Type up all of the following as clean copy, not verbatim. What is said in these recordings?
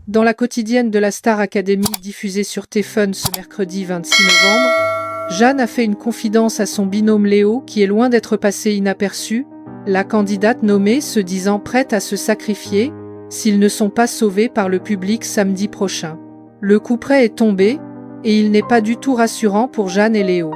Dans la quotidienne de la Star Academy diffusée sur TF1 ce mercredi 26 novembre, Jeanne a fait une confidence à son binôme Léo qui est loin d'être passé inaperçu, la candidate nommée se disant prête à se sacrifier s'ils ne sont pas sauvés par le public samedi prochain. Le couperet est tombé et il n'est pas du tout rassurant pour Jeanne et Léo.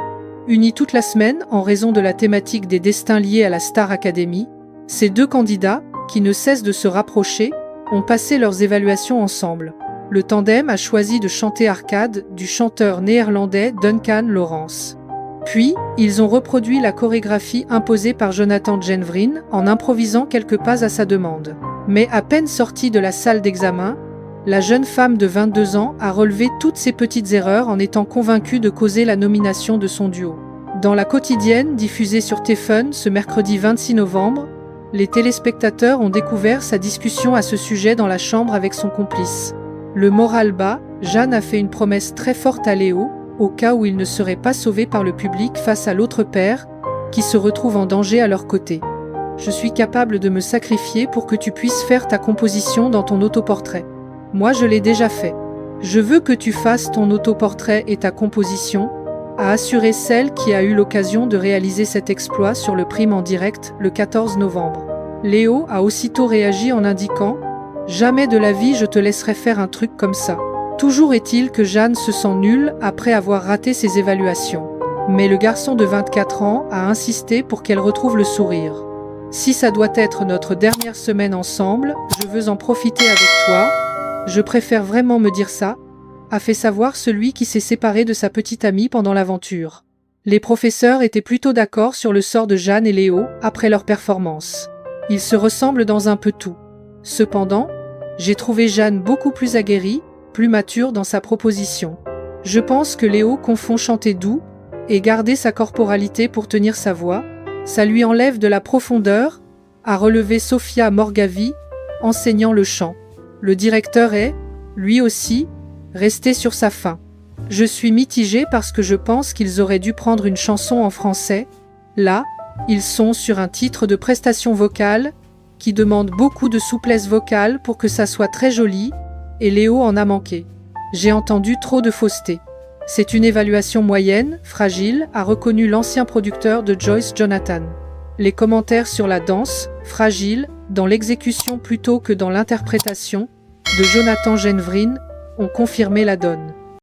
Unis toute la semaine en raison de la thématique des destins liés à la Star Academy, ces deux candidats, qui ne cessent de se rapprocher, ont passé leurs évaluations ensemble. Le tandem a choisi de chanter Arcade du chanteur néerlandais Duncan Lawrence. Puis, ils ont reproduit la chorégraphie imposée par Jonathan Jenvrin en improvisant quelques pas à sa demande. Mais à peine sortie de la salle d'examen, la jeune femme de 22 ans a relevé toutes ces petites erreurs en étant convaincue de causer la nomination de son duo. Dans la quotidienne diffusée sur TF1 ce mercredi 26 novembre, les téléspectateurs ont découvert sa discussion à ce sujet dans la chambre avec son complice. Le moral bas, Jeanne a fait une promesse très forte à Léo, au cas où il ne serait pas sauvé par le public face à l'autre père, qui se retrouve en danger à leur côté. « Je suis capable de me sacrifier pour que tu puisses faire ta composition dans ton autoportrait. Moi je l'ai déjà fait. Je veux que tu fasses ton autoportrait et ta composition », a assuré celle qui a eu l'occasion de réaliser cet exploit sur le Prime en direct le 14 novembre. Léo a aussitôt réagi en indiquant « Jamais de la vie je te laisserai faire un truc comme ça ». Toujours est-il que Jeanne se sent nulle après avoir raté ses évaluations. Mais le garçon de 24 ans a insisté pour qu'elle retrouve le sourire. « Si ça doit être notre dernière semaine ensemble, je veux en profiter avec toi. Je préfère vraiment me dire ça », a fait savoir celui qui s'est séparé de sa petite amie pendant l'aventure. Les professeurs étaient plutôt d'accord sur le sort de Jeanne et Léo après leur performance. Ils se ressemblent dans un peu tout. Cependant, j'ai trouvé Jeanne beaucoup plus aguerrie, plus mature dans sa proposition. Je pense que Léo confond chanter doux et garder sa corporalité pour tenir sa voix. Ça lui enlève de la profondeur, a relevé Sophia Morgavi, enseignant le chant. Le directeur est, lui aussi, resté sur sa faim. Je suis mitigée parce que je pense qu'ils auraient dû prendre une chanson en français. Là, ils sont sur un titre de prestation vocale qui demande beaucoup de souplesse vocale pour que ça soit très joli, et Léo en a manqué. J'ai entendu trop de fausseté. C'est une évaluation moyenne, fragile, a reconnu l'ancien producteur de Joyce Jonathan. Les commentaires sur la danse, fragile, dans l'exécution plutôt que dans l'interprétation, de Jonathan Jenvrin, ont confirmé la donne.